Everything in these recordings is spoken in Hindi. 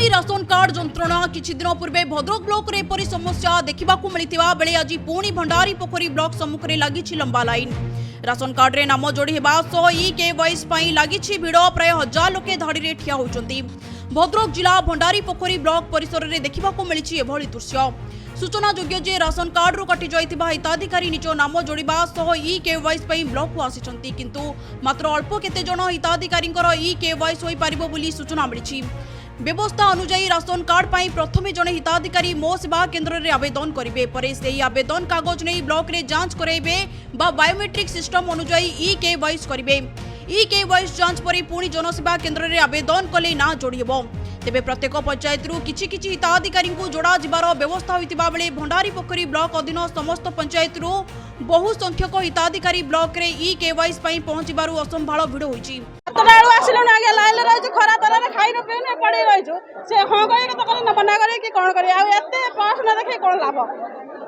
पुणी राशन कार्ड जंत्रणा किछि दिन पूर्वे भद्रक ब्लॉक रे एपरी समस्या देखा मिलता बेले आज पुणी भंडारी पोखरी ब्लॉक सम्मुख में लगी लंबा लाइन। राशन कार्ड रे नाम जोड़ी हेबा सह ई-केवाईसी लगी भिड़ प्राय 1000 लोके धाड़ी रे ठिया होउचंती। भद्रक जिला भंडारी पोखरी ब्लॉक परिसर में देखा मिली एभली दृश्य। सूचना योग्य जे राशन कार्ड रू कटि जाइतिबा हिताधिकारी निज नाम जोड़िबा सह ई-केवाईसी ब्लॉक को आसिचंती, किंतु मात्र अल्प केते जण हिताधिकारी ई-केवाईसी होई पारिबो बोली सूचना मिली। व्यवस्था अनुଯାयी राशन कार्ड पाई प्रथमे जड़े हिताधिकारी मो सेवा केन्द्र में आवेदन करेंगे, पर से आवेदन कागज नहीं ब्लॉक रे जांच कराइबे बा बायोमेट्रिक सिस्टम अनुଯାयी ई-केवाईसी करेंगे। ई-केवाईसी जांच पर पुणी जनसेवा केन्द्र में आवेदन कले ना जोड़ी हेबो। तेबे प्रत्येक पंचायत किछि हिताधिकारी जोड़ा जिबार व्यवस्था होइतिबा बेले भंडारी पोखरी ब्लॉक अधीन समस्त पंचायत बहु संख्यक हिताधिकारी ब्लॉक रे ई-केवाईसी पई पहुंचबारु असंभाळ भिड़ होइछि। तलाळू आसिलु ना आगे लाइन रे रहछु खरा तलारे खाइनो पेने पड़ी रहछु से हां कहि के त कले न बना करे कि कोन करे आ एते पास न देखे कोन लाभ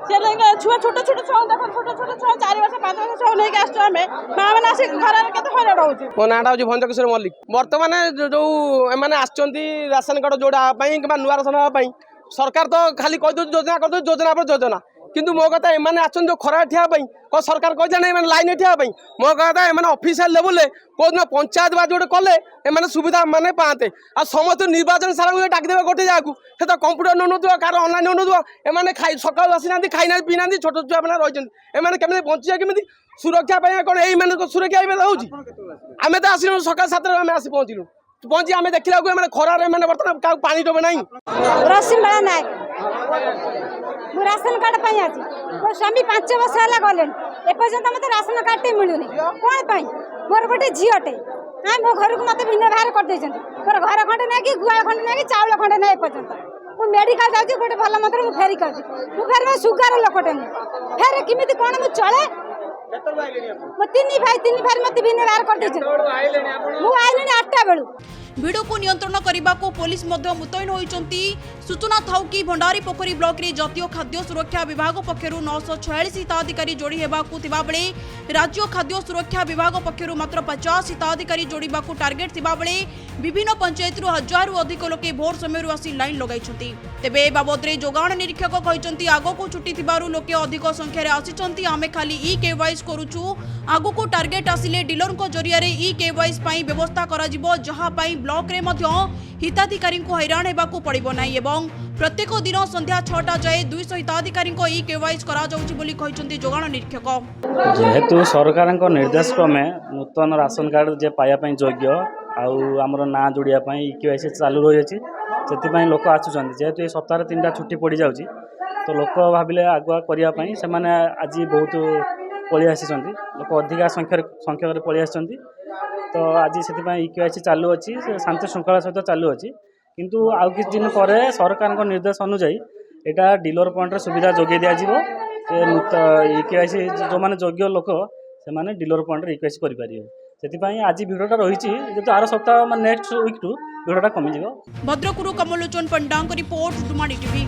से लेके छुआ छोट छोट छौ देखो छोट छोट छौ 4 वर्ष 5 वर्ष छौ लेके आछो हमें मां माने आसी खरा रे केते हरे रहउछु। मो नाटा होची भंजकिशोर मल्लिक। वर्तमान जो एमाने आछचंती राशन कार्ड जोड़ा पई कि नुआ राशन पई सरकार तो खाली कहि दो योजना कर दो योजना पर योजना, किंतु मो कहता एमाने आछन जो खरा ठिया पई को सरकार कहि जाने एमाने लाइन ठिया पई मो कहता एमाने ऑफिशियल लेवल ले को न पंचायत बा जोड़े कले एमाने सुविधा माने पाते आ समस्त निर्वाचन सारा को डाक देबे गोटे जाकू से तो कंप्यूटर न नदो कार ऑनलाइन न नदो एमाने खाई सकाळ आसी नांदी खाई ना पी नांदी छोट छुआ माने रहिजन एमाने केमे बंचिया केमे सुरक्षा पई कोन एई माने को सुरक्षा एबे होउची। आमे तो आसिलु सकाळ 7 रे आमे आसी पहुंचिलु पहुंची आमे देखिला को एमाने खरा रे माने वर्तमान का पानी टोबे नाही। रसिन बड़ा नाय मु राशन कार्ड पाई आछि मो स्वामी 5 वर्ष हला गलेन ए पर्यंत मते राशन कार्ड टे मिलुनी कोन पाई मोर गोटे झियोटे आ मो घर को मते भिन्न बाहर कर देछन मोर घर खंडे ना कि गुआ खंडे ना कि चावल खंडे ना ए पर्यंत मु मेडिकल जाउची गोटे भल मंत्र मु फेरी करछी मु फेर में सुगर लोकटे मु फेर किमिति कोन मु चले मो तीन भाई मते भिन्न बाहर कर देछन मु आइलेनी 8टा बेलु। भिड़ को नियंत्रण करने को पुलिस मुतयन होती। सूचना थाउ कि भंडारी पोखरी ब्लॉक रे जातीय खाद्य सुरक्षा विभाग पक्षरु 946 हिताधिकारी जोड़ी हेबाकु थिबा बेले राज्य खाद्य सुरक्षा विभाग पक्षरु मात्र 50 हिताधिकारी जोड़िबाकु टार्गेट थिबा बेले विभिन्न पंचायत 1000 रु अधिक लोके भोर समय आसी लाइन लगाइछंती। तेबे बाबद रे जोगाण निरीक्षक कहिसंती आगो छुट्टी थिबारु लोके अधिक संख्यारे आसिछंती। आमे खाली ई-केवाईसी करूछु, आगो को टार्गेट आसिले डीलर को जरिया रे ई-केवाईसी पई व्यवस्था करा जिवो, जहा पई ब्लॉक रे मध्य हिताधिकारी को हैरान हेबाकू पड़िबो नाही एवं प्रत्येक दिन संध्या 6टा जाए 200 हिताधिकारी को ई-केवाईसी करा जाउछि बोली कहिसंती जोगाण निरीक्षक। जेहेतु सरकार निर्देश क्रमे नूतन राशन कार्ड जे पाया पई योग्य आउ हमर ना जोड़िया पई ई-केवाईसी चालू रही अछि सेति लोक आछुछन। जेहेतु ए सप्ताह 3टा छुट्टी पड़ी जाउछि तो लोक भाबिले आगुआ करिया पई से माने आज बहुत पळि आसीछंती, लोक अधिका संख्या पळि आसीछंती। तो आज से ई-केवाईसी चालू अच्छी शांति श्रृंखला सहित चालू अच्छी, किंतु आउ किछ दिन पर सरकार निर्देश अनुଯାयी यहाँ डीलर पॉइंट सुविधा जोगे दिज्व ई-केवाईसी जो मैंने योग्य लोक से डीलर पॉइंट ई-केवाईसी करेंगे। से आज भिड़टा रही जेहतु आर सप्ताह नेक्स्ट वीक टू भिड़टा कमिज। भद्रकरू कमलोचन पंडा रिपोर्ट डुमाडी टीवी।